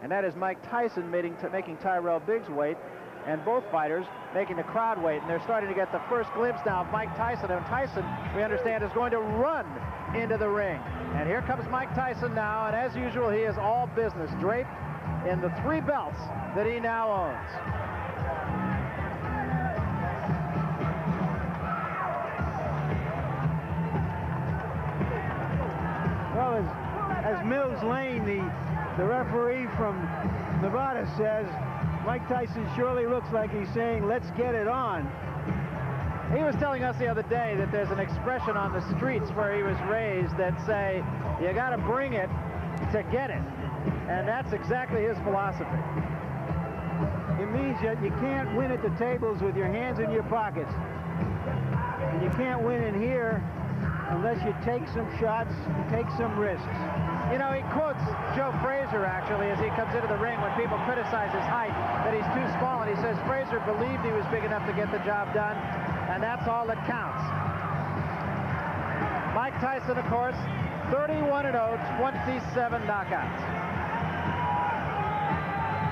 and that is Mike Tyson making Tyrell Biggs wait, and both fighters making the crowd wait. And they're starting to get the first glimpse now of Mike Tyson. And Tyson, we understand, is going to run into the ring. And here comes Mike Tyson now, and as usual, he is all business, draped in the 3 belts that he now owns. Well, as Mills Lane, the referee from Nevada, says, Mike Tyson surely looks like he's saying, let's get it on. He was telling us the other day that there's an expression on the streets where he was raised that say, you got to bring it to get it. And that's exactly his philosophy. It means that you can't win at the tables with your hands in your pockets. And you can't win in here unless you take some shots, take some risks. You know, he quotes Joe Frazier, actually, as he comes into the ring when people criticize his height, that he's too small, and he says Frazier believed he was big enough to get the job done, and that's all that counts. Mike Tyson, of course, 31-0, 27 knockouts.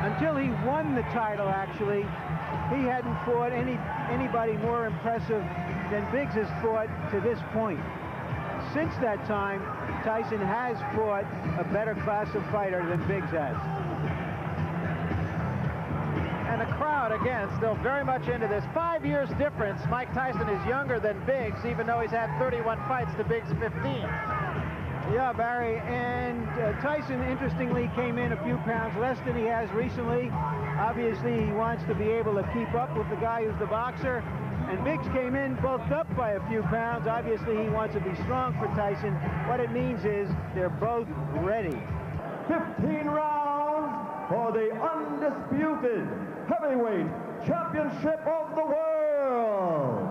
Until he won the title, actually, he hadn't fought anybody more impressive than Biggs has fought to this point. Since that time, Tyson has fought a better class of fighter than Biggs has. And the crowd, again, still very much into this. 5 years difference. Mike Tyson is younger than Biggs, even though he's had 31 fights to Biggs' 15. Yeah, Barry, and Tyson, interestingly, came in a few pounds less than he has recently. Obviously, he wants to be able to keep up with the guy who's the boxer. And Biggs came in bulked up by a few pounds. Obviously, he wants to be strong for Tyson. What it means is they're both ready. 15 rounds for the undisputed heavyweight championship of the world.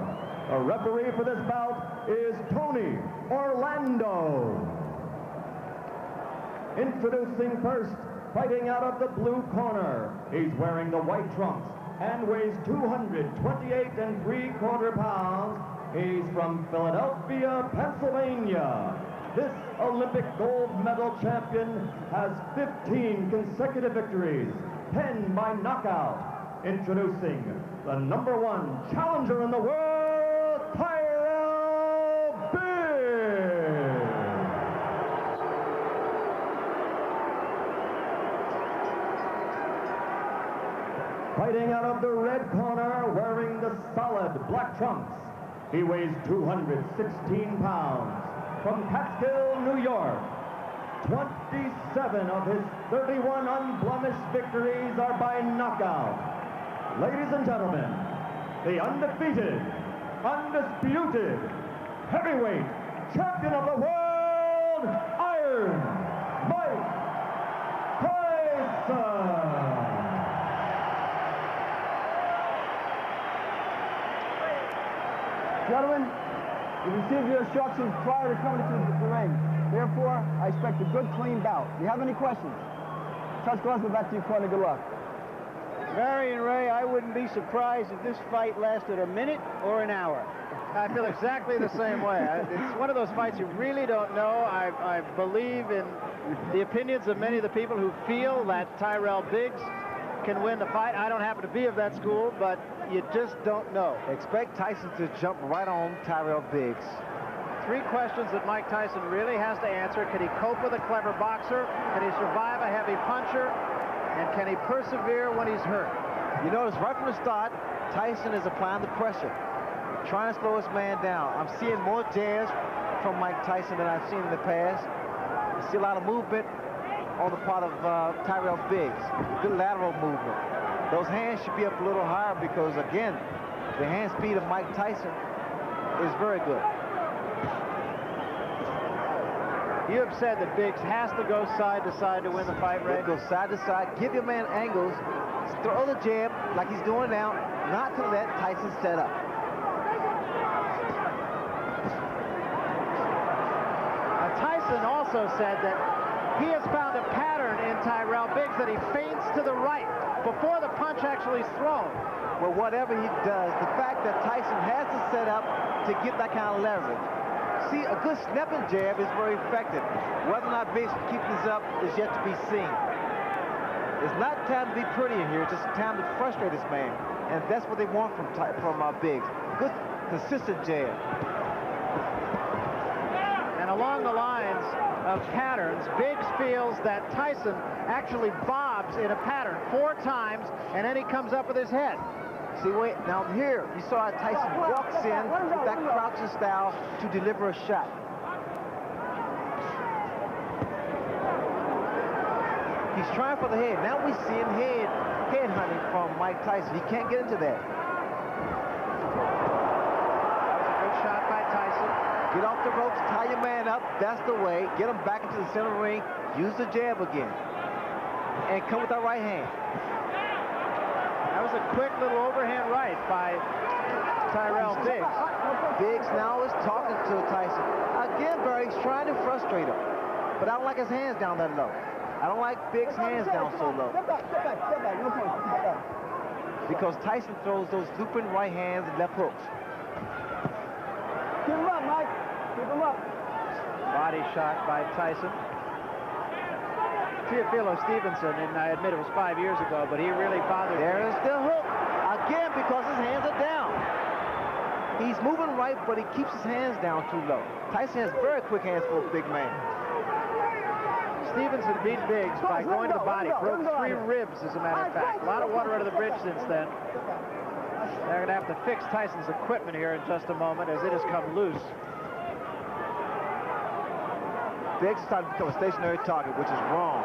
A referee for this bout is Tony Orlando. Introducing first, fighting out of the blue corner. He's wearing the white trunks and weighs 228 3/4 pounds. He's from Philadelphia, Pennsylvania. This Olympic gold medal champion has 15 consecutive victories, 10 by knockout. Introducing the #1 challenger in the world, Tyrell Biggs. Fighting out of the red corner, wearing the solid black trunks. He weighs 216 pounds. From Catskill, New York. 27 of his 31 unblemished victories are by knockout. Ladies and gentlemen, the undefeated, undisputed, heavyweight champion of the world, Iron Mike Tyson. Gentlemen, you received your instructions prior to coming to the ring. Therefore, I expect a good, clean bout. Do you have any questions? Touch gloves, go back to your corner. Good luck. Barry and Ray, I wouldn't be surprised if this fight lasted a minute or an hour. I feel exactly the same way. It's one of those fights you really don't know. I believe in the opinions of many of the people who feel that Tyrell Biggs can win the fight. I don't happen to be of that school, but you just don't know. Expect Tyson to jump right on Tyrell Biggs. 3 questions that Mike Tyson really has to answer. Can he cope with a clever boxer? Can he survive a heavy puncher? And can he persevere when he's hurt? You notice right from the start, Tyson is applying the pressure, trying to slow his man down. I'm seeing more jabs from Mike Tyson than I've seen in the past. I see a lot of movement on the part of Tyrell Biggs. Good lateral movement. Those hands should be up a little higher because, again, the hand speed of Mike Tyson is very good. You have said that Biggs has to go side to side to win the fight, Ray. Go side to side, give your man angles, throw the jab like he's doing now, not to let Tyson set up. Tyson also said that he has found a pattern in Tyrell Biggs that he feints to the right before the punch actually is thrown. Well, whatever he does, the fact that Tyson has to set up to get that kind of leverage. See, a good snapping jab is very effective. Whether or not Biggs can keep this up is yet to be seen. It's not time to be pretty in here. It's just time to frustrate this man. And that's what they want from Biggs. Good, consistent jab. And along the lines of patterns, Biggs feels that Tyson actually bobs in a pattern 4 times, and then he comes up with his head. See, wait, now here, you saw how Tyson walks in with that crouching style to deliver a shot. He's trying for the head. Now we see him head hunting from Mike Tyson. He can't get into that. That was a good shot by Tyson. Get off the ropes, tie your man up. That's the way. Get him back into the center of the ring. Use the jab again. And come with that right hand. That was a quick little overhand right by Tyrell Biggs. Biggs now is talking to Tyson. Again, Barry, he's trying to frustrate him. But I don't like his hands down that low. I don't like Biggs' hands down so low. Step back, no point. Step back. Because Tyson throws those looping right hands and left hooks. Keep him up, Mike. Keep him up. Body shot by Tyson. Teofilo Stevenson, and I admit it was 5 years ago, but he really bothered me. There's the hook. Again, because his hands are down. He's moving right, but he keeps his hands down too low. Tyson has very quick hands for a big man. Stevenson beat Biggs by going to the body, broke 3 ribs, as a matter of fact. A lot of water under the bridge since then. They're going to have to fix Tyson's equipment here in just a moment, as it has come loose. Biggs is starting to become a stationary target, which is wrong.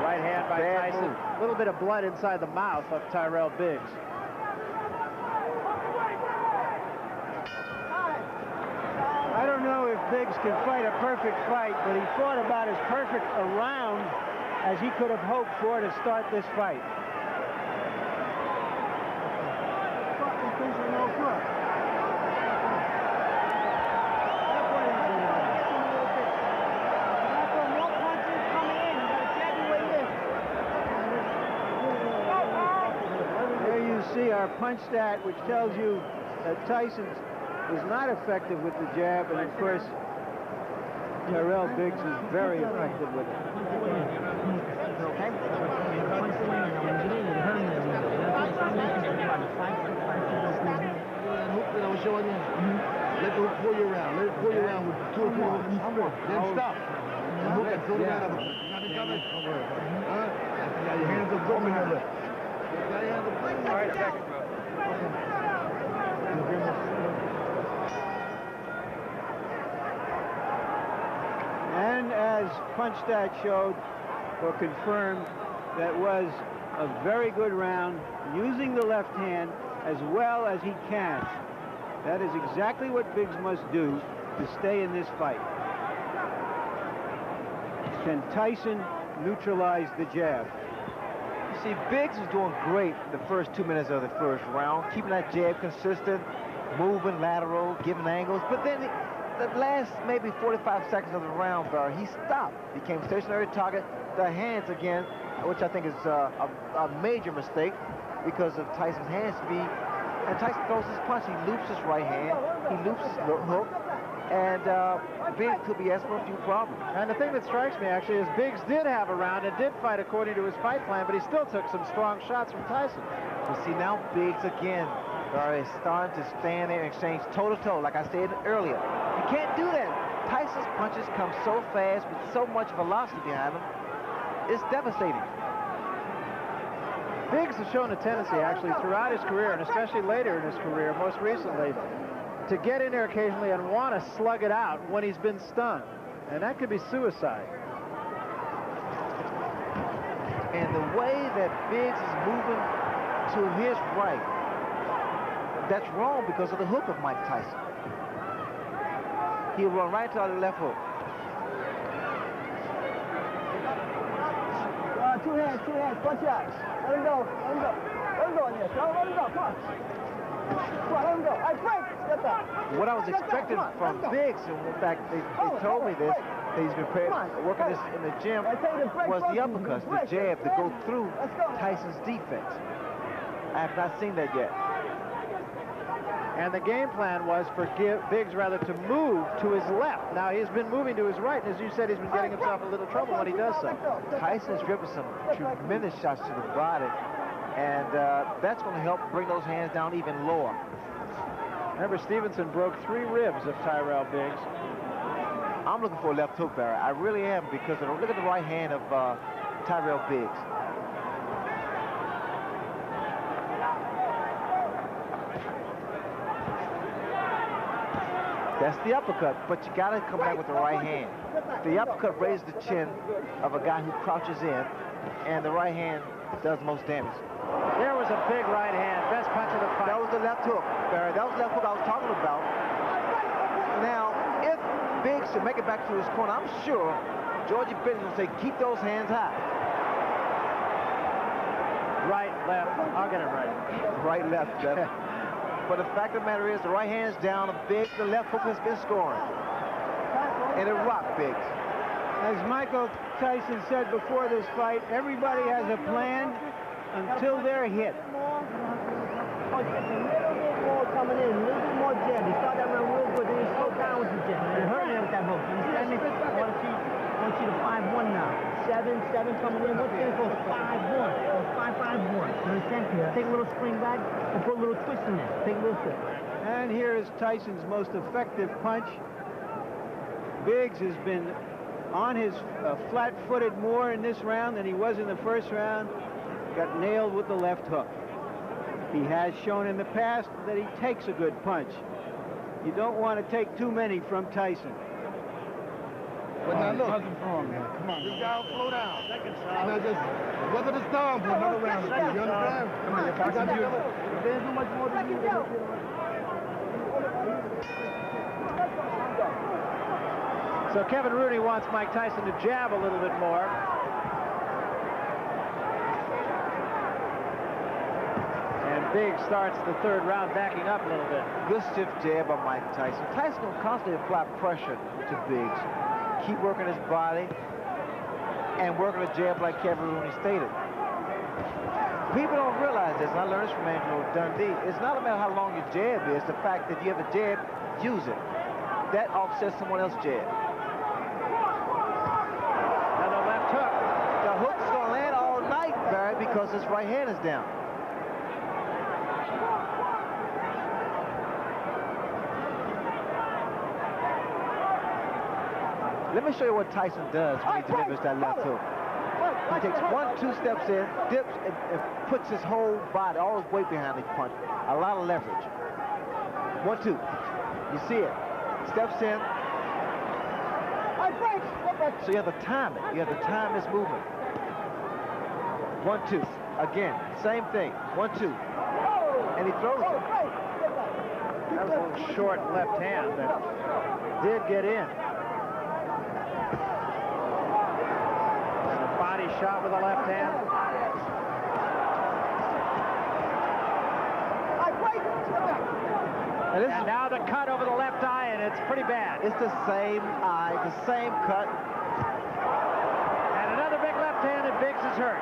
Right hand by Bad Tyson. move. A little bit of blood inside the mouth of Tyrell Biggs. I don't know if Biggs can fight a perfect fight, but he fought about as perfect a round as he could have hoped for to start this fight. There you see our punch stat, which tells you that Tyson was not effective with the jab, and of course Tyrell Biggs is very effective with it. Let the hook pull you around. Let it pull you around with 2 or 3 over each foot. Then stop. And hook and throw the man up. You got me coming? Now your hands are going in there. Got your hands up. All right, second, bro. And as punch stat showed, or confirmed, that was a very good round, using the left hand as well as he can. That is exactly what Biggs must do to stay in this fight. Can Tyson neutralize the jab? You see, Biggs was doing great the first 2 minutes of the first round, keeping that jab consistent, moving lateral, giving angles, but then the last maybe 45 seconds of the round, Barry, he stopped, became stationary target, the hands again, which I think is a major mistake because of Tyson's hands speed. And Tyson throws his punch, he loops his right hand, he loops his hook, and Biggs could be asking for a few problems. And the thing that strikes me, actually, is Biggs did have a round and did fight according to his fight plan, but he still took some strong shots from Tyson. You see, now Biggs again is starting to stand there and exchange toe-to-toe, like I said earlier. You can't do that. Tyson's punches come so fast with so much velocity behind them. It's devastating. Biggs has shown a tendency, actually, throughout his career, and especially later in his career, most recently, to get in there occasionally and want to slug it out when he's been stunned. And that could be suicide. And the way that Biggs is moving to his right, that's wrong because of the hook of Mike Tyson. He'll run right to the left hook. Two hands, punch out. Let him go. Let him go in there, son. Let him go, come on. Come on, let him go. All right, break. Step back. What I was expecting from Biggs, and in fact, they told me this, that he's been working this in the gym, was the uppercuts, the jab to go through Tyson's defense. I have not seen that yet. And the game plan was for Biggs rather to move to his left. Now he's been moving to his right, and as you said, he's been getting himself in a little trouble when he does so. Tyson's driven some tremendous shots to the body, and that's going to help bring those hands down even lower. Remember, Stevenson broke 3 ribs of Tyrell Biggs. I'm looking for a left hook, Barry. I really am, because look at the right hand of Tyrell Biggs. That's the uppercut, but you got to come back with the right hand. The uppercut raises the chin of a guy who crouches in, and the right hand does most damage. There was a big right hand, best punch of the fight. That was the left hook, Barry. That was the left hook I was talking about. Now, if Biggs should make it back to his corner, I'm sure Georgie Benton will say, keep those hands high. Right, left, I'll get it right. Right, left, left. But the fact of the matter is, the right hand's down, Biggs, the left hook has been scoring. And it rocked Biggs. As Michael Tyson said before this fight, everybody has a plan until they're hit. A little bit more coming in, a little bit more jab. You start that round real good, then you slow down with the jab. You're hurting him with that hook. You understand me? I want you to 5-1 now. 7 coming in. What's going to go 5-1? Go 5-5-1. You understand? Take a little spring back and put a little twist in there. Take a little twist. And here is Tyson's most effective punch. Biggs has been on his flat-footed more in this round than he was in the first round. Got nailed with the left hook. He has shown in the past that he takes a good punch. You don't want to take too many from Tyson. But now look, come on, this guy will slow down. Now just weather the storm for another round or two. You understand? Come on, there's so much more to do. So Kevin Rooney wants Mike Tyson to jab a little bit more. And Biggs starts the 3rd round backing up a little bit. Good stiff jab by Mike Tyson. Tyson will constantly apply pressure to Biggs. Keep working his body and working the jab like Kevin Rooney stated. People don't realize this, and I learned this from Angelo Dundee. It's not a matter how long your jab is, the fact that you have a jab, use it. That offsets someone else's jab. And the left hook. The hook's going to land all night, Barry, because his right hand is down. Let me show you what Tyson does when he delivers that left hook. He takes 1-2 steps in, dips, and puts his whole body, all his weight behind his punch. A lot of leverage. 1-2. You see it. Steps in. So you have to time it. You have to time this movement. 1-2. Again, same thing. 1-2. And he throws it. That was a little short left hand that did get in. Shot with the left hand. And now the cut over the left eye, and it's pretty bad. It's the same eye, the same cut. And another big left hand, and Biggs is hurt.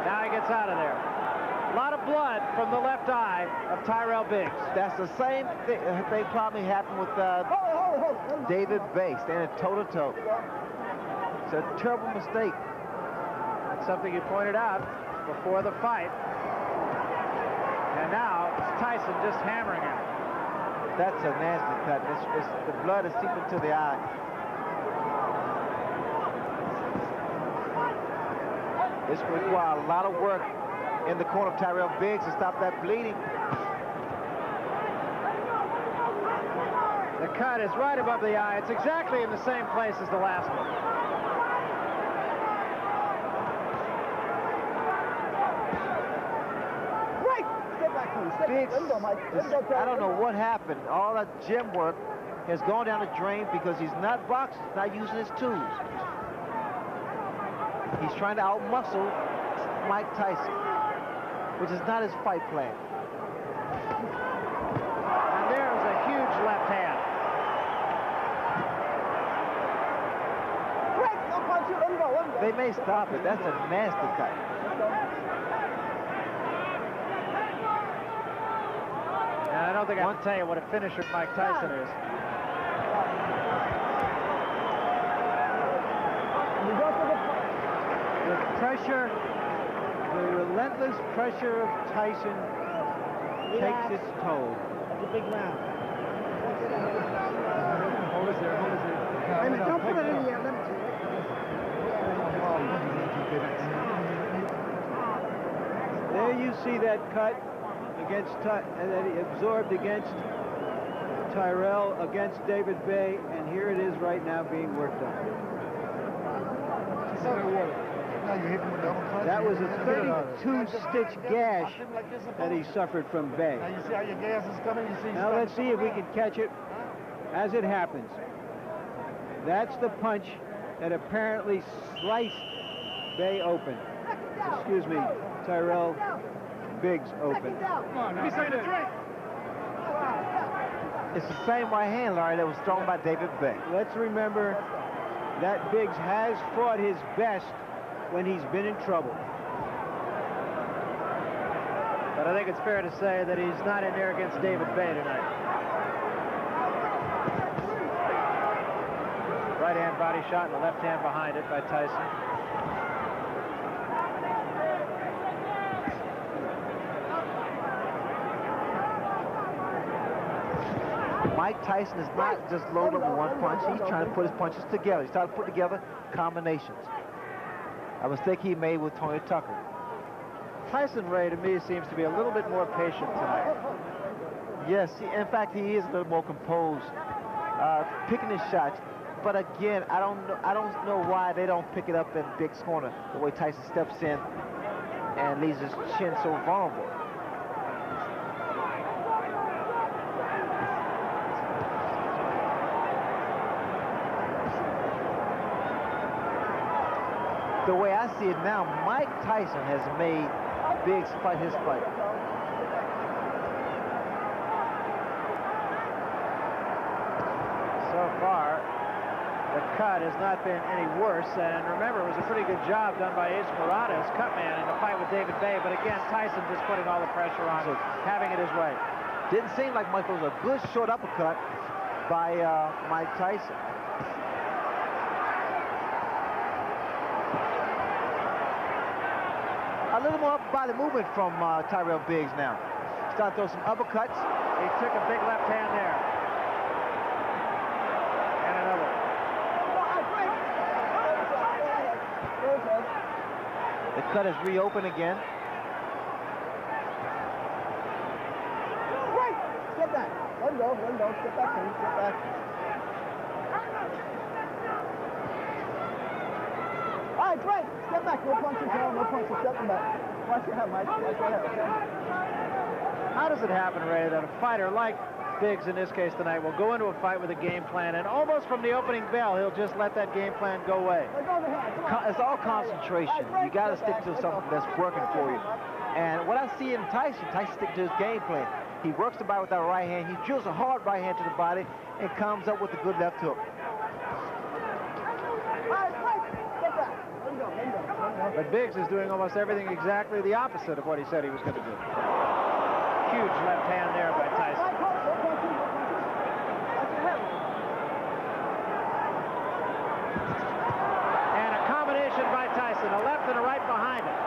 Now he gets out of there. A lot of blood from the left eye of Tyrell Biggs. That's the same thing probably happened with David Bates, standing toe-to-toe. It's a terrible mistake. Something you pointed out before the fight. And now it's Tyson just hammering him. That's a nasty cut. The blood is seeping to the eye. This will require a lot of work in the corner of Tyrell Biggs to stop that bleeding. The cut is right above the eye. It's exactly in the same place as the last one. Biggs, I don't know what happened. All that gym work has gone down the drain because he's not boxing, he's not using his tools. He's trying to outmuscle Mike Tyson, which is not his fight plan. And there's a huge left hand. They may stop it. That's a nasty cut. And don't think I can tell you what a finisher Mike Tyson is. The pressure, the relentless pressure of Tyson takes its toll. That's a big round. Hold us there, hold us there. Wait a minute, don't put it in the air. There you see that cut against that he absorbed against Tyrell, against David Bay, and here it is right now being worked on. That was a 32-stitch gash that he suffered from Bay. Now you see how your gas is coming? You see Now let's see if we can catch it as it happens. That's the punch that apparently sliced Bay open. Excuse me, Tyrell Biggs open. It's the same right hand, Larry, that was thrown by David Bay. Let's remember that Biggs has fought his best when he's been in trouble. But I think it's fair to say that he's not in there against David Bay tonight. Right hand body shot and the left hand behind it by Tyson. Mike Tyson is not just loaded up with one punch. He's trying to put his punches together. He's trying to put together combinations. A mistake he made with Tony Tucker. Tyson Ray, to me, seems to be a little bit more patient tonight. Yes, in fact, he is a little more composed, picking his shots. But again, I don't know why they don't pick it up in Biggs' corner the way Tyson steps in and leaves his chin so vulnerable. The way I see it now, Mike Tyson has made Biggs fight his fight. So far, the cut has not been any worse, and remember, it was a pretty good job done by Ace Murata, his cut man, in the fight with David Bay, but again, Tyson just putting all the pressure on, having it his way. Didn't seem like Mike was a good short uppercut by Mike Tyson. A little more body movement from Tyrell Biggs now. Start throwing some uppercuts. He took a big left hand there. And another. The cut is reopened again. Wait! Step back. Let him go. Let him go. Step back. Step back. All right, Frank. Step back. No punches. No punches. Step back. Watch your head, Mike. Watch your head, okay? How does it happen, Ray, that a fighter like Biggs in this case tonight will go into a fight with a game plan, and almost from the opening bell, he'll just let that game plan go away? It's all concentration. You got to stick to something that's working for you. And what I see in Tyson stick to his game plan. He works the body with that right hand. He drills a hard right hand to the body and comes up with a good left hook. But Biggs is doing almost everything exactly the opposite of what he said he was going to do. Huge left hand there by Tyson. And a combination by Tyson, a left and a right behind it.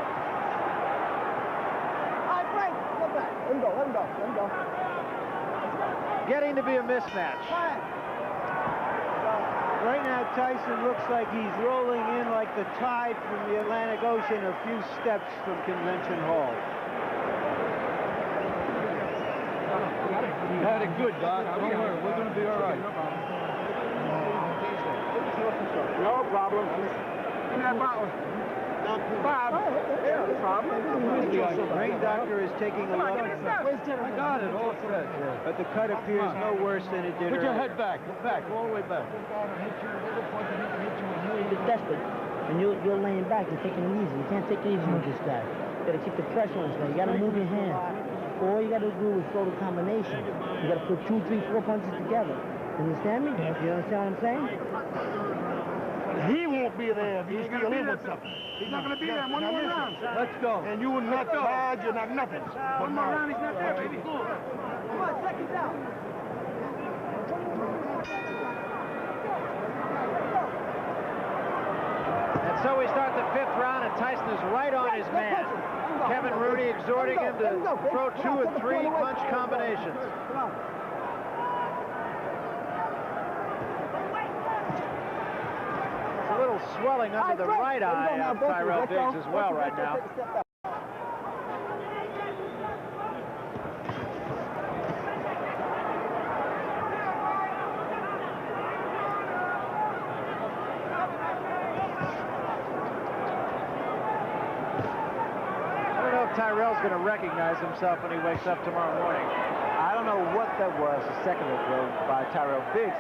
All right, Frank, step back. Let him go. Let him go. Let him go. Getting to be a mismatch. Right now, Tyson looks like he's rolling in like the tide from the Atlantic Ocean a few steps from Convention Hall. You had it good, Doc. Don't worry. We're going to be all right. No problem. Bob. Yeah, no problem. The ring doctor is taking a look, I got it. All set. but the cut appears no worse than it did Put your earlier. head back. Back. All the way back. You're desperate, and you're laying back. You're taking it easy. You can't take it easy with this guy. You got to keep the pressure on this guy. You got to move your hand. All you got to do is throw the combination. You got to put 2, 3, 4 punches together. You understand me? You understand what I'm saying? He won't be there if he's still in with something. He's not going to be there. One more round. Let's go. And you will not charge, you're not nothing. One more round, he's not there, baby. Cool. Come on, second down. And so we start the 5th round, and Tyson is right on his man. Kevin Rooney exhorting him to throw 2 and 3 punch combinations. Come on. A little swelling under the right eye of Tyrell Biggs as well right now. I don't know if Tyrell's going to recognize himself when he wakes up tomorrow morning. I don't know what that was a second ago by Tyrell Biggs.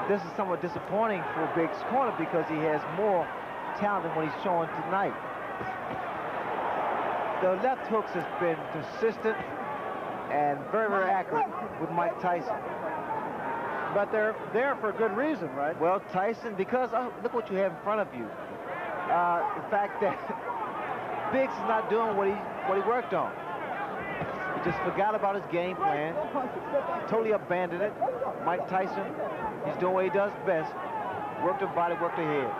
This is somewhat disappointing for Biggs' corner because he has more talent than what he's showing tonight. The left hooks has been consistent and very, very accurate with Mike Tyson. But they're there for good reason, right? Well, Tyson, because look what you have in front of you. The fact that Biggs is not doing what he worked on. He just forgot about his game plan, totally abandoned it. Mike Tyson, he's doing what he does best. Work the body, work the head.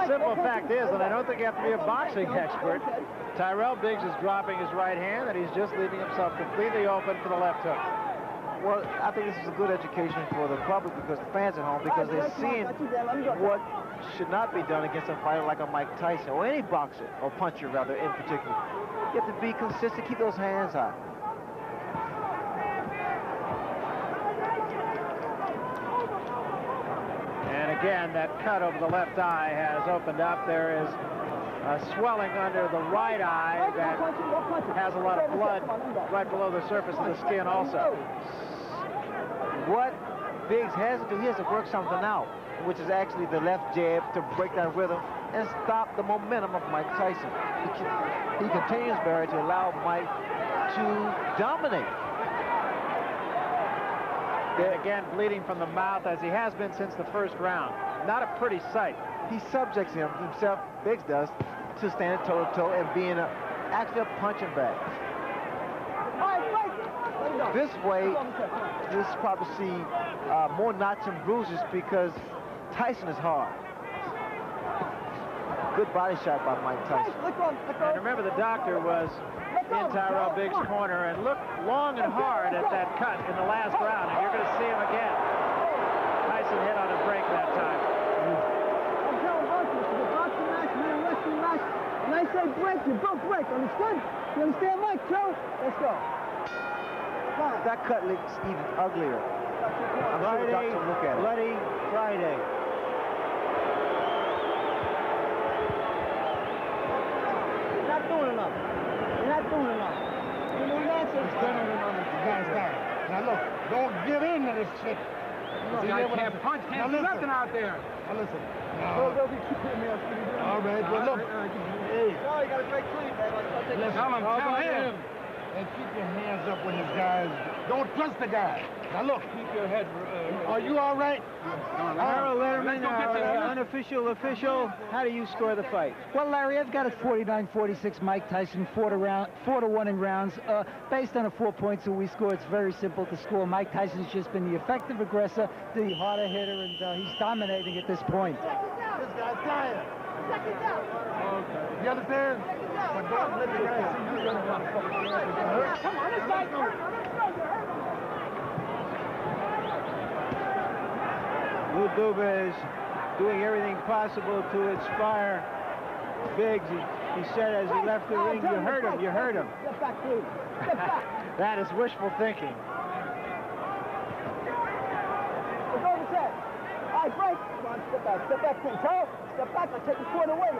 Simple fact is, and I don't think you have to be a boxing expert, Tyrell Biggs is dropping his right hand, and he's just leaving himself completely open for the left hook. Well, I think this is a good education for the public, because the fans at home, because they're seeing what should not be done against a fighter like a Mike Tyson, or any boxer, or puncher rather, in particular. You have to be consistent, keep those hands high. And again, that cut over the left eye has opened up. There is swelling under the right eye that has a lot of blood right below the surface of the skin also. What Biggs has to do, he has to work something out, which is actually the left jab to break that rhythm and stop the momentum of Mike Tyson. He continues, Barry, to allow Mike to dominate. Again, bleeding from the mouth, as he has been since the first round. Not a pretty sight. He subjects himself, Biggs does, to standing toe-to-toe and being actually a punching bag. This way, you'll probably see more knots and bruises because Tyson is hard. Good body shot by Mike Tyson. And remember, the doctor was in Tyrell Biggs' corner and looked long and hard at that cut in the last round, and you're going to see him again. Tyson hit on a break that time. When I say break, you don't break, understood? You understand, Mike, Joe? Let's go. That cut looks even uglier. I'm sure the doctor will look at it. Bloody Friday. You're not doing enough. You're not doing enough. You know that? Now look, don't give in to this shit. See, I can't punch, can't do nothing out there. Now listen. All right, well look. Hey. No, you got to break clean, man. Tell him. And keep your hands up when this guy's... Don't trust the guy. Now look. Keep your head... Are you all right? Harold Letterman, unofficial, official. How do you score the fight? Well, Larry, I've got it 49-46. Mike Tyson, 4-1 in rounds. Based on a 4 points that we score, it's very simple to score. Mike Tyson's just been the effective aggressor, the harder hitter, and he's dominating at this point. This guy's tired. Okay. You understand? But don't let the guy see you. Come on, this guy's hurt. Lou Dubé is doing everything possible to inspire Biggs. He said as he left the ring, you heard him, you heard him. Get back, please. Get back. That is wishful thinking. Let's go to set. All right, break. Come on, step back, please. Step back, I'll take the point away.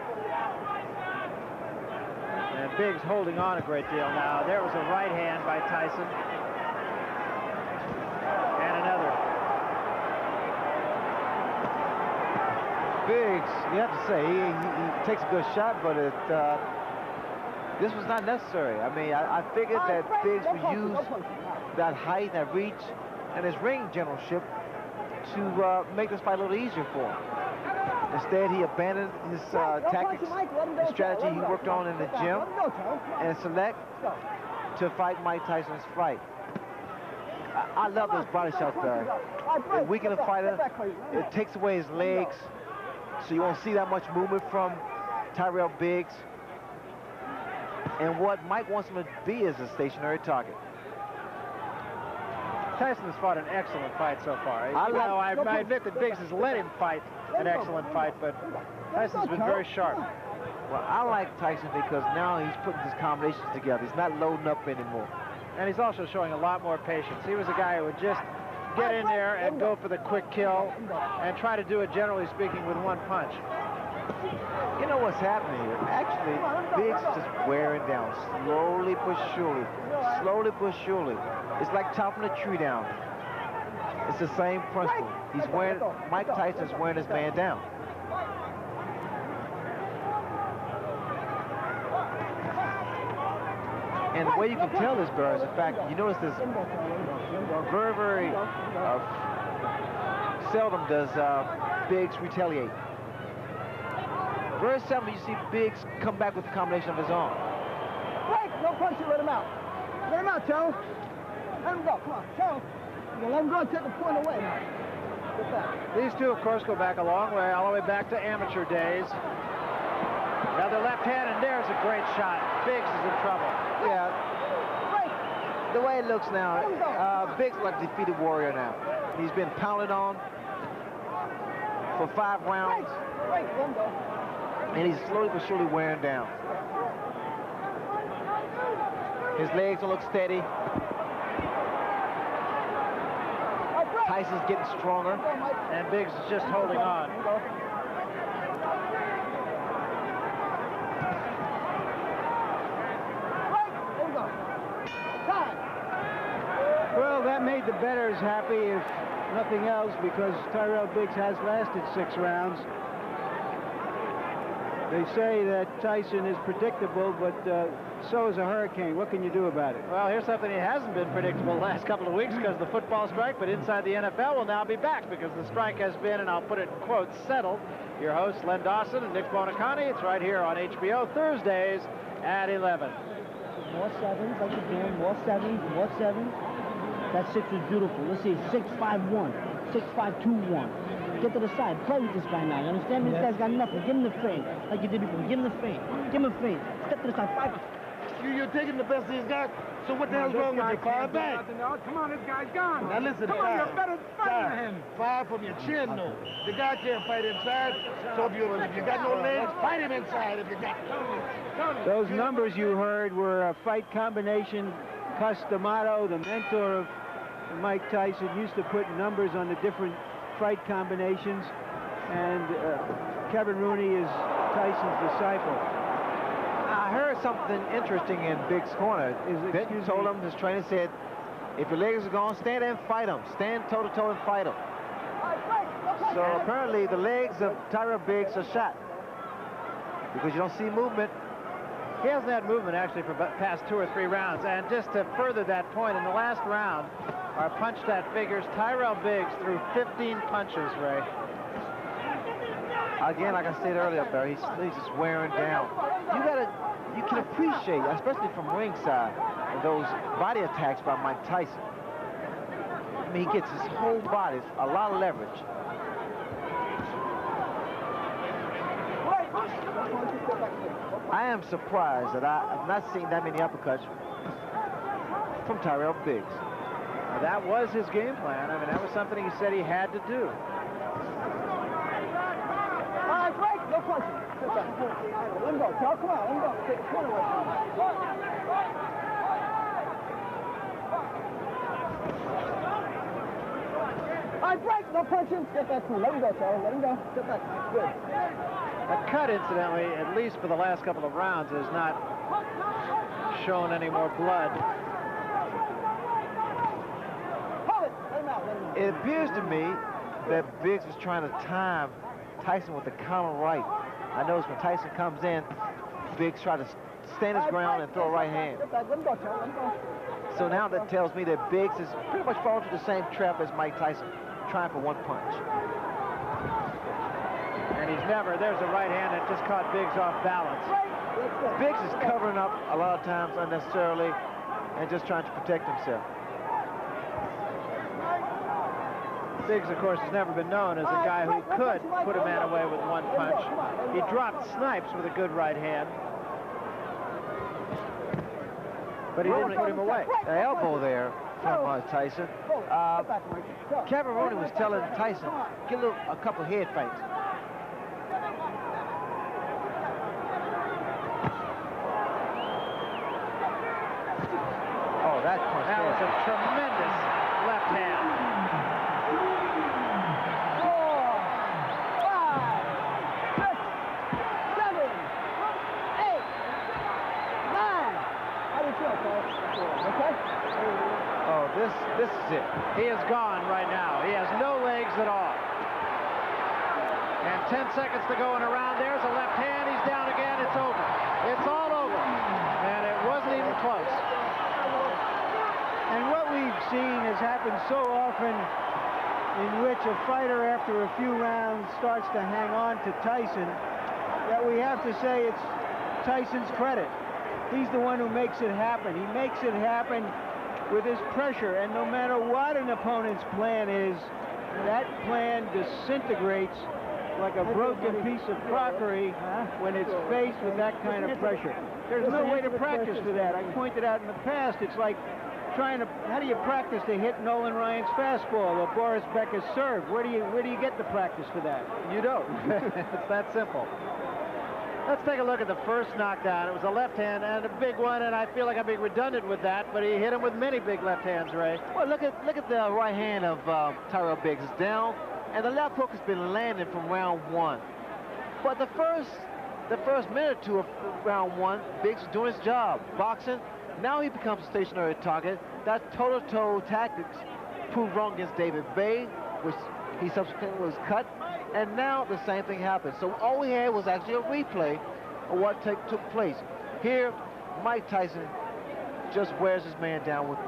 And Biggs holding on a great deal now. There was a right hand by Tyson. And another. Biggs, you have to say, he takes a good shot, but this was not necessary. I mean, I figured that Biggs would use that height, that reach, and his ring generalship to make this fight a little easier for him. Instead, he abandoned his tactics and strategy he worked on in the gym and select to fight Mike Tyson's fight. I love those body shots, Barry. It weakens a fighter. It takes away his legs, so you won't see that much movement from Tyrell Biggs. And what Mike wants him to be is a stationary target. Tyson has fought an excellent fight so far. I admit that Biggs has let him fight an excellent fight, but Tyson's been very sharp. Well, I like Tyson because now he's putting his combinations together. He's not loading up anymore. And he's also showing a lot more patience. He was a guy who would just get in there and go for the quick kill and try to do it, generally speaking, with one punch. You know what's happening here? Actually, Biggs is just wearing down, slowly but surely. Slowly but surely. It's like chopping a tree down. It's the same principle. He's wearing, Mike Tyson's wearing his man down. And the way you can tell this, Barry, is the fact you notice this very seldom does Biggs retaliate. Very seldom you see Biggs come back with a combination of his own. Right, no punch, let him out. Let him out, Joe. Let him go, come on, Joe. You let him go and take the point away now. Get back. These two, of course, go back a long way, all the way back to amateur days. Now the left hand, and there's a great shot. Biggs is in trouble. Yeah. The way it looks now, Biggs is like a defeated warrior now. He's been pounded on for 5 rounds. And he's slowly but surely wearing down. His legs don't look steady. Tyson's getting stronger. And Biggs is just holding on. Well, that made the bettors happy, if nothing else, because Tyrell Biggs has lasted 6 rounds. They say that Tyson is predictable, but so is a hurricane. What can you do about it? Well, here's something he hasn't been predictable the last couple of weeks because of the football strike, but inside the NFL will now be back because the strike has been, and I'll put it in quotes, settled. Your hosts, Len Dawson and Nick Bonacani. It's right here on HBO Thursdays at 11. More 7s, like you're doing. More 7s, more 7s. That 6 was beautiful. Let's see, 6-5-1, 6-5-2-1. Get to the side. Play with this guy now. You understand me? This guy's got nothing. Give him the feint, like you did before. Give him the feint. Give him a feint. Step to the side. 5. You're taking the best he's got. So what the hell's wrong with you? 5 back. Come on, this guy's gone. Now listen, come on, you're better fighter than him. 5 from your chin, though. The guy can't fight inside. So if you got no legs, fight him inside if you got. Those numbers you heard were a fight combination. Customato, the mentor of Mike Tyson, used to put numbers on the different fight combinations, and Kevin Rooney is Tyson's disciple. I heard something interesting in Biggs' corner. Benton told him, his trainer said, if your legs are gone, stand there and fight them. Stand toe-to-toe and fight them. So apparently the legs of Tyrell Biggs are shot because you don't see movement. He hasn't had movement actually for past 2 or 3 rounds. And just to further that point, in the last round, our punch stat figures, Tyrell Biggs threw 15 punches, Ray. Again, like I said earlier, Barry, he's just wearing down. You can appreciate, especially from ringside, those body attacks by Mike Tyson. I mean, he gets his whole body, a lot of leverage. I am surprised that I've not seen that many uppercuts from Tyrell Biggs. Well, that was his game plan. I mean, that was something he said he had to do. All right, break. No punching. Let him go. Joe, come on. Let him go. Take the corner away from him. All right, break. No punching. Get back to him. Let him go, Joe. Let him go. Get back. Good. That cut, incidentally, at least for the last couple of rounds, has not shown any more blood. It appears to me that Biggs was trying to time Tyson with the counter right. I noticed when Tyson comes in, Biggs tried to stand his ground and throw a right hand. So now that tells me that Biggs is pretty much falling to the same trap as Mike Tyson, trying for one punch. And he's never, there's a right hand that just caught Biggs off balance. Biggs is covering up a lot of times unnecessarily and just trying to protect himself. Biggs, of course, has never been known as a guy who could put a man away with one punch. He dropped Snipes with a good right hand, but he didn't put him away. The elbow there from Tyson. Kevin Rooney was telling Tyson, get a couple head fakes. Oh, that punch. That was a tremendous left hand. 4, 5, 6, 7, 8, 9. How do you feel, Paul? Okay? Oh, this is it. He is gone right now. He has no legs at all. And 10 seconds to go in a round. There's a left hand. He's down again. It's over. It's all over. And it wasn't even close. And what we've seen has happened so often, in which a fighter after a few rounds starts to hang on to Tyson, that we have to say it's Tyson's credit. He's the one who makes it happen. He makes it happen with his pressure, and no matter what an opponent's plan is, that plan disintegrates like a broken piece of crockery when it's faced with that kind of pressure. There's no way to practice for that. I pointed out in the past, it's like trying to, how do you practice to hit Nolan Ryan's fastball or Boris Becker's serve? Where do you get the practice for that? You don't. It's that simple. Let's take a look at the first knockdown. It was a left hand and a big one, and I feel like I'm being redundant with that, but he hit him with many big left hands, Ray. Well, look at the right hand of Tyrell Biggs. It's down, and the left hook has been landing from round 1. But the first minute or two of round 1, Biggs is doing his job, boxing. Now he becomes a stationary target. That toe-to-toe tactics proved wrong against David Bay, which he subsequently was cut. And now the same thing happened. So all we had was actually a replay of what took place. Here, Mike Tyson just wears his man down with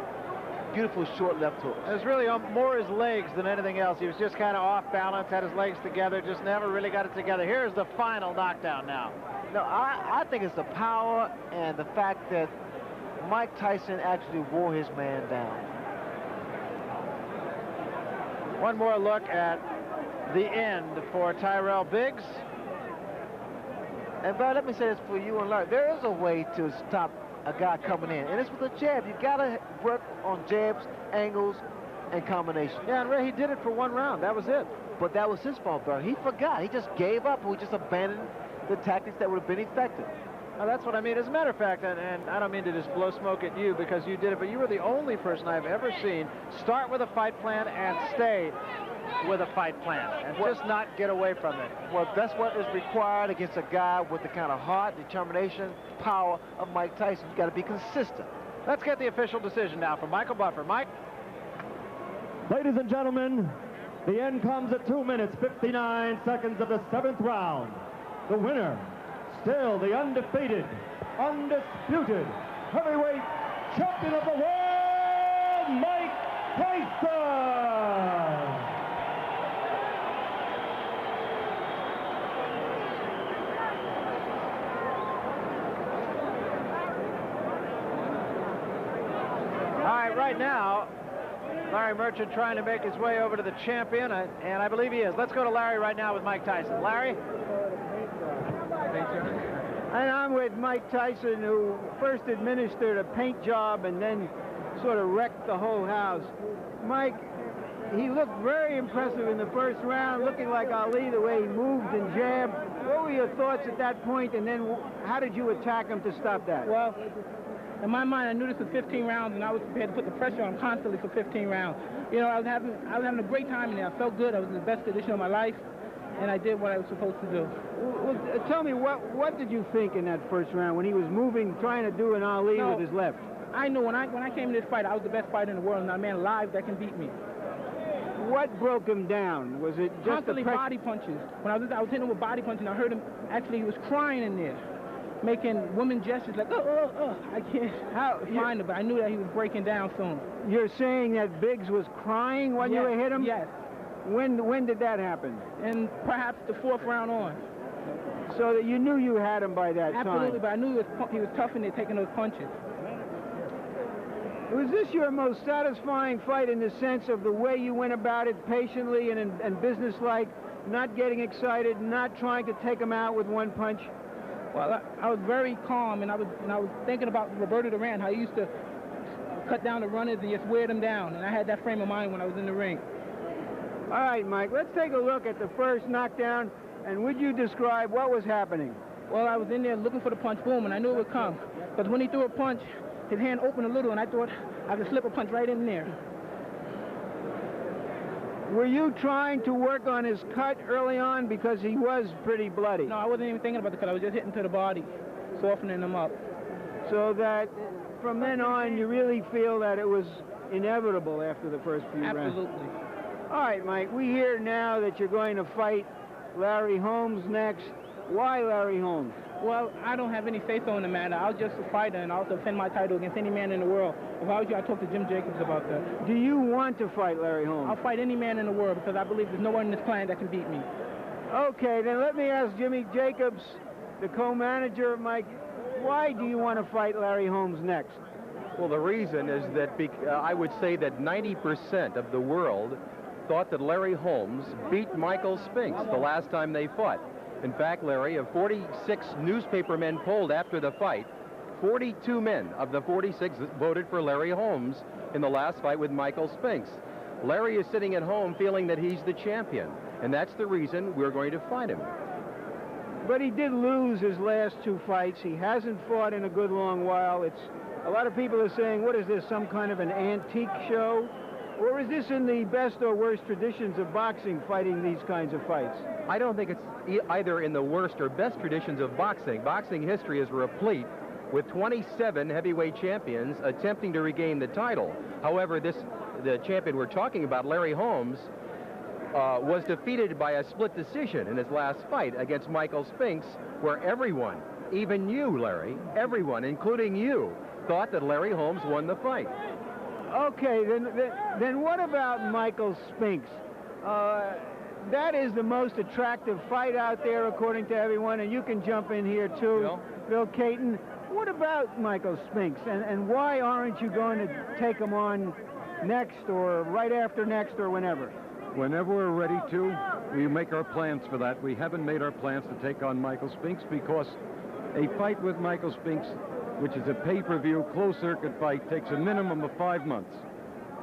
beautiful short left hooks. It was really more his legs than anything else. He was just kind of off balance, had his legs together, just never really got it together. Here's the final knockdown now. No, I think it's the power and the fact that Mike Tyson actually wore his man down. One more look at the end for Tyrell Biggs. And Brad, let me say this for you and Larry. There is a way to stop a guy coming in, and it's with a jab. You gotta work on jabs, angles, and combinations. Yeah, and Ray, he did it for one round. That was it. But that was his fault, Brad. He forgot. He just gave up, and we just abandoned the tactics that would have been effective. Now, that's what I mean. As a matter of fact, and I don't mean to just blow smoke at you because you did it, but you were the only person I've ever seen start with a fight plan and stay with a fight plan and just not get away from it. Well, that's what is required against a guy with the kind of heart, determination, power of Mike Tyson. You got to be consistent. Let's get the official decision now from Michael Buffer. Mike? Ladies and gentlemen, the end comes at 2 minutes, 59 seconds of the 7th round. The winner, still the undefeated, undisputed heavyweight champion of the world, Mike Tyson! All right, right now, Larry Merchant trying to make his way over to the champion, and I believe he is. Let's go to Larry right now with Mike Tyson. Larry? And I'm with Mike Tyson, who first administered a paint job and then sort of wrecked the whole house. Mike, he looked very impressive in the first round, looking like Ali, the way he moved and jabbed. What were your thoughts at that point, and then how did you attack him to stop that? Well, in my mind, I knew this was 15 rounds, and I was prepared to put the pressure on constantly for 15 rounds. You know, I was having a great time in there. I felt good. I was in the best condition of my life, and I did what I was supposed to do. Well, tell me, what did you think in that first round when he was moving, trying to do an Ali with his left? I knew when I came to this fight, I was the best fighter in the world, and not a man alive that can beat me. What broke him down? Was it just constantly body punches? When I was hitting him with body punches, and I heard him, actually, he was crying in there. making woman gestures like, I can't find it, but I knew that he was breaking down soon. You're saying that Biggs was crying when you hit him? Yes. When did that happen? And perhaps the 4th round on. So that you knew you had him by that time? Absolutely, but I knew he was tough in there taking those punches. Was this your most satisfying fight in the sense of the way you went about it patiently and businesslike, not getting excited, not trying to take him out with one punch? Well, I was very calm, and I was thinking about Roberto Duran, how he used to cut down the runners and just wear them down, and I had that frame of mind when I was in the ring. All right, Mike, let's take a look at the first knockdown, and would you describe what was happening? Well, I was in there looking for the punch, boom, and I knew it would come. But when he threw a punch, his hand opened a little, and I thought I could slip a punch right in there. Were you trying to work on his cut early on because he was pretty bloody? No, I wasn't even thinking about the cut. I was just hitting to the body, softening him up. So that from then on, you really feel that it was inevitable after the first few rounds? Absolutely. All right, Mike, we hear now that you're going to fight Larry Holmes next. Why Larry Holmes? Well, I don't have any say-so in the matter. I'll just a fighter, and I'll defend my title against any man in the world. If I was you, I'd talk to Jim Jacobs about that. Do you want to fight Larry Holmes? I'll fight any man in the world because I believe there's no one in this planet that can beat me. Okay, then let me ask Jimmy Jacobs, the co-manager of Mike, why do you want to fight Larry Holmes next? Well, the reason is that I would say that 90% of the world thought that Larry Holmes beat Michael Spinks the last time they fought. In fact, Larry, of 46 newspaper men polled after the fight, 42 men of the 46 voted for Larry Holmes in the last fight with Michael Spinks. Larry is sitting at home feeling that he's the champion, and that's the reason we're going to fight him. But he did lose his last 2 fights. He hasn't fought in a good long while. A lot of people are saying, what is this, some kind of an antique show? Or is this in the best or worst traditions of boxing, fighting these kinds of fights? I don't think it's either in the worst or best traditions of boxing. Boxing history is replete with 27 heavyweight champions attempting to regain the title. However, the champion we're talking about, Larry Holmes, was defeated by a split decision in his last fight against Michael Spinks, where everyone, even you, Larry, everyone, including you, thought that Larry Holmes won the fight. Okay, then what about Michael Spinks? That is the most attractive fight out there, according to everyone, and you can jump in here, too. Bill Caton, what about Michael Spinks, and why aren't you going to take him on next, or right after next, or whenever? Whenever we're ready to, we make our plans for that. We haven't made our plans to take on Michael Spinks because a fight with Michael Spinks, which is a pay-per-view, closed-circuit fight, takes a minimum of 5 months,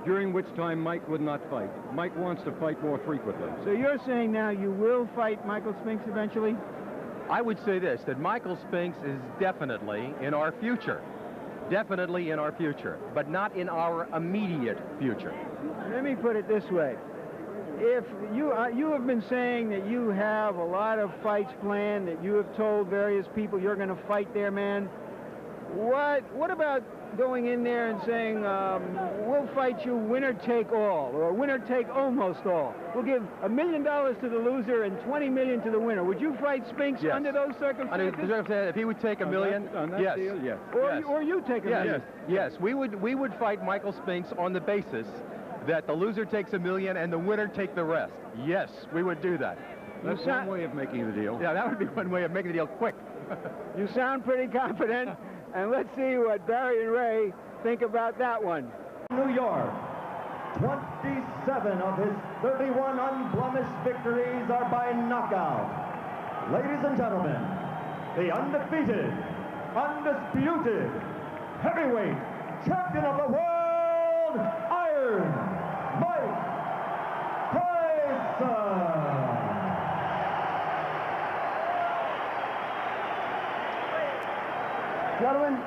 during which time Mike would not fight. Mike wants to fight more frequently. So you're saying now you will fight Michael Spinks eventually? I would say this, that Michael Spinks is definitely in our future. Definitely in our future, but not in our immediate future. Let me put it this way. If you have been saying that you have a lot of fights planned, that you have told various people you're going to fight their man, what about going in there and saying, we'll fight you winner take all, or winner take almost all. We'll give $1 million to the loser and $20 million to the winner. Would you fight Spinks under those circumstances? If he would take $1 million, yes. Deal, yes. Or you take $1 million. Yes, we would fight Michael Spinks on the basis that the loser takes $1 million and the winner take the rest. Yes, we would do that. That's one way of making the deal. Yeah, that would be one way of making the deal quick. You sound pretty confident. And let's see what Barry and Ray think about that one. New York, 27 of his 31 unblemished victories are by knockout. Ladies and gentlemen, the undefeated, undisputed, heavyweight champion of the world, Iron Mike Tyson. Gentlemen,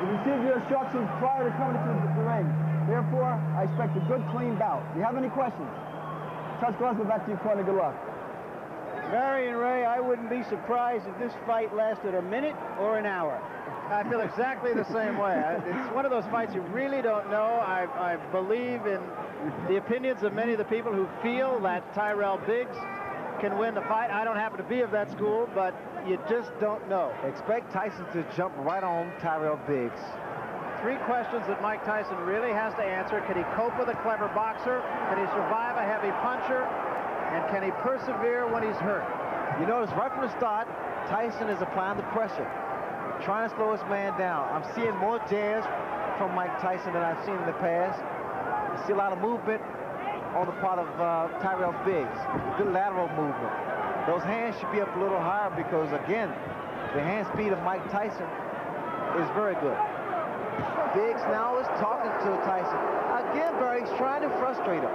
you received your instructions prior to coming to the ring. Therefore, I expect a good, clean bout. Do you have any questions? Touch gloves, go back to your corner. Good luck. Barry and Ray, I wouldn't be surprised if this fight lasted a minute or an hour. I feel exactly the same way. It's one of those fights you really don't know. I believe in the opinions of many of the people who feel that Tyrell Biggs can win the fight. I don't happen to be of that school, but you just don't know. Expect Tyson to jump right on Tyrell Biggs. 3 questions that Mike Tyson really has to answer. Can he cope with a clever boxer? Can he survive a heavy puncher? And can he persevere when he's hurt? You notice right from the start, Tyson is applying the pressure, trying to slow his man down. I'm seeing more jabs from Mike Tyson than I've seen in the past. I see a lot of movement on the part of Tyrell Biggs. Good lateral movement. Those hands should be up a little higher because, again, the hand speed of Mike Tyson is very good. Biggs now is talking to Tyson. Again, Barry, he's trying to frustrate him.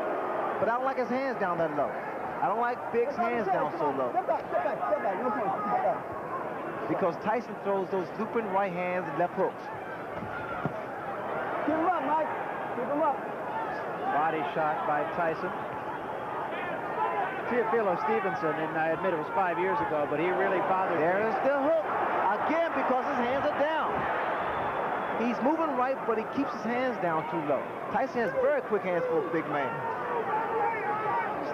But I don't like his hands down that low. I don't like Biggs' hands down so low. Step back. No point. Step back. Because Tyson throws those looping right hands and left hooks. Keep him up, Mike. Keep him up. Body shot by Tyson. Teofilo Stevenson, and I admit it was 5 years ago, but he really bothered me. There's the hook. Again, because his hands are down. He's moving right, but he keeps his hands down too low. Tyson has very quick hands for a big man.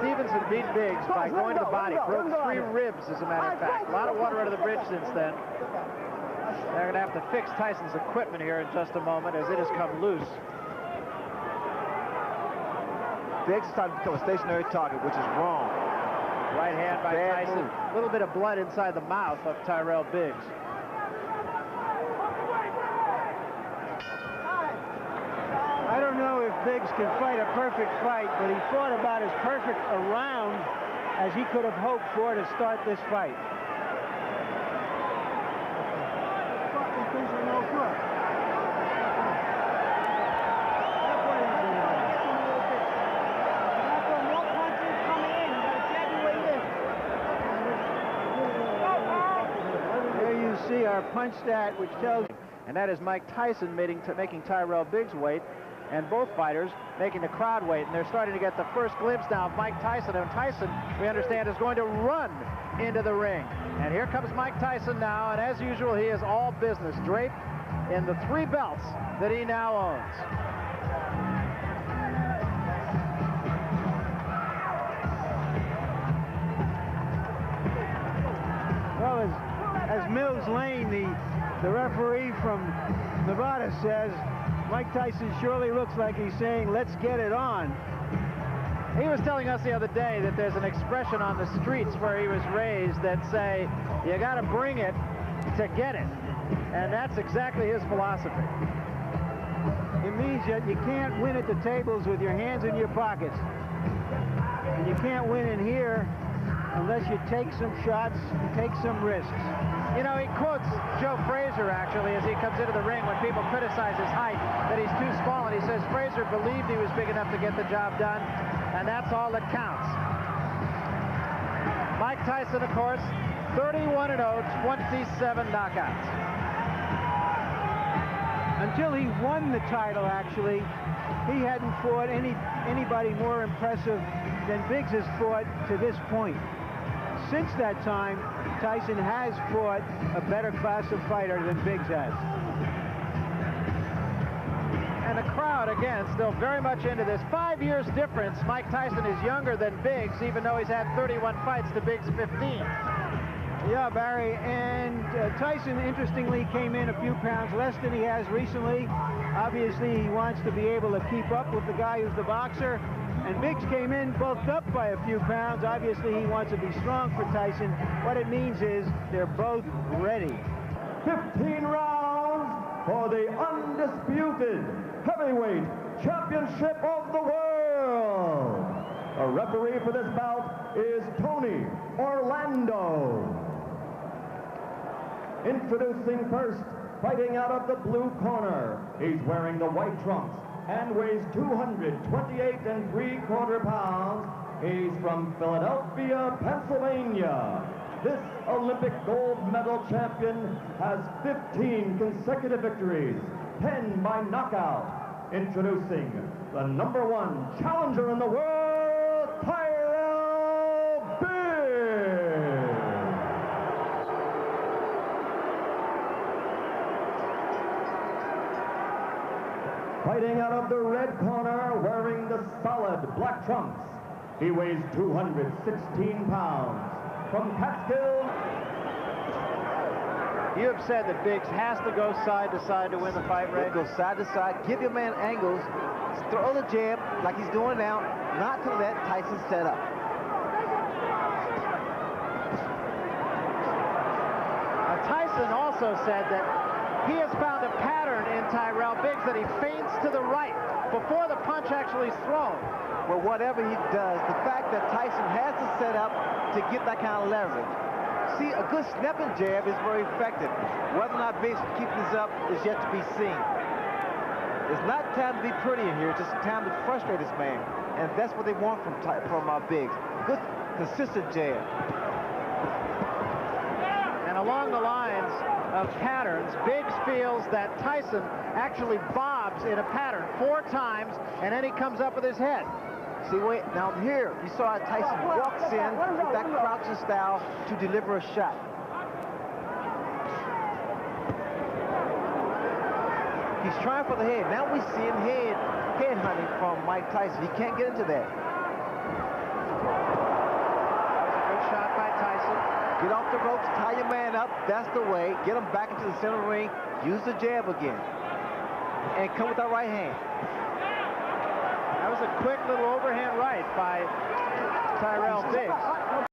Stevenson beat Biggs by going to the body. Broke 3 ribs, as a matter of fact. A lot of water under the bridge since then. They're going to have to fix Tyson's equipment here in just a moment as it has come loose. Biggs is starting to become a stationary target, which is wrong. Right hand by Tyson. A little bit of blood inside the mouth of Tyrell Biggs. I don't know if Biggs can fight a perfect fight, but he fought about as perfect a round as he could have hoped for to start this fight. There you see our punch stat, which tells you. And that is Mike Tyson making Tyrell Biggs wait, and both fighters making the crowd wait. And they're starting to get the first glimpse now of Mike Tyson. And Tyson, we understand, is going to run into the ring. And here comes Mike Tyson now, and as usual, he is all business, draped in the 3 belts that he now owns. Well, as Mills Lane, the referee from Nevada, says, Mike Tyson surely looks like he's saying, let's get it on. He was telling us the other day that there's an expression on the streets where he was raised that say, you got to bring it to get it. And that's exactly his philosophy. It means that you can't win at the tables with your hands in your pockets. And you can't win in here unless you take some shots and take some risks. You know, he quotes Joe Frazier, actually, as he comes into the ring when people criticize his height, that he's too small, and he says Frazier believed he was big enough to get the job done, and that's all that counts. Mike Tyson, of course, 31-0, 27 knockouts. Until he won the title, actually, he hadn't fought anybody more impressive than Biggs has fought to this point. Since that time, Tyson has fought a better class of fighter than Biggs has. And the crowd, again, still very much into this. 5 years difference. Mike Tyson is younger than Biggs, even though he's had 31 fights to Biggs' 15. Yeah, Barry, and Tyson, interestingly, came in a few pounds less than he has recently. Obviously, he wants to be able to keep up with the guy who's the boxer. And Biggs came in bulked up by a few pounds. Obviously, he wants to be strong for Tyson. What it means is they're both ready. 15 rounds for the undisputed heavyweight championship of the world. A referee for this bout is Tony Orlando. Introducing first, fighting out of the blue corner. He's wearing the white trunks and weighs 228 3/4 pounds. He's from Philadelphia, Pennsylvania. This Olympic gold medal champion has 15 consecutive victories, 10 by knockout. Introducing the #1 challenger in the world, Tyrell Biggs. Fighting out of the red corner, wearing the solid black trunks, He weighs 216 pounds. From Catskill. You have said that Biggs has to go side to side to win the fight, Ray. Go side to side, give your man angles, throw the jab like he's doing now, not to let Tyson set up. Tyson also said that he has found a pattern in Tyrell Biggs that he feints to the right before the punch actually is thrown. Well, whatever he does, the fact that Tyson has to set up to get that kind of leverage. See, a good snapping jab is very effective. Whether or not Biggs can keep this up is yet to be seen. It's not time to be pretty in here, it's just time to frustrate this man. And that's what they want from Biggs. Good, consistent jab. And along the lines of patterns, Biggs feels that Tyson actually bobs in a pattern 4 times, and then he comes up with his head. See, wait, now here, you saw how Tyson walks in with that crouching style to deliver a shot. He's trying for the head. Now we see him head hunting from Mike Tyson. He can't get into that. That was a good shot by Tyson. Get off the ropes, tie your man up. That's the way. Get him back into the center of the ring. Use the jab again. And come with that right hand. That was a quick little overhand right by Tyrell Biggs.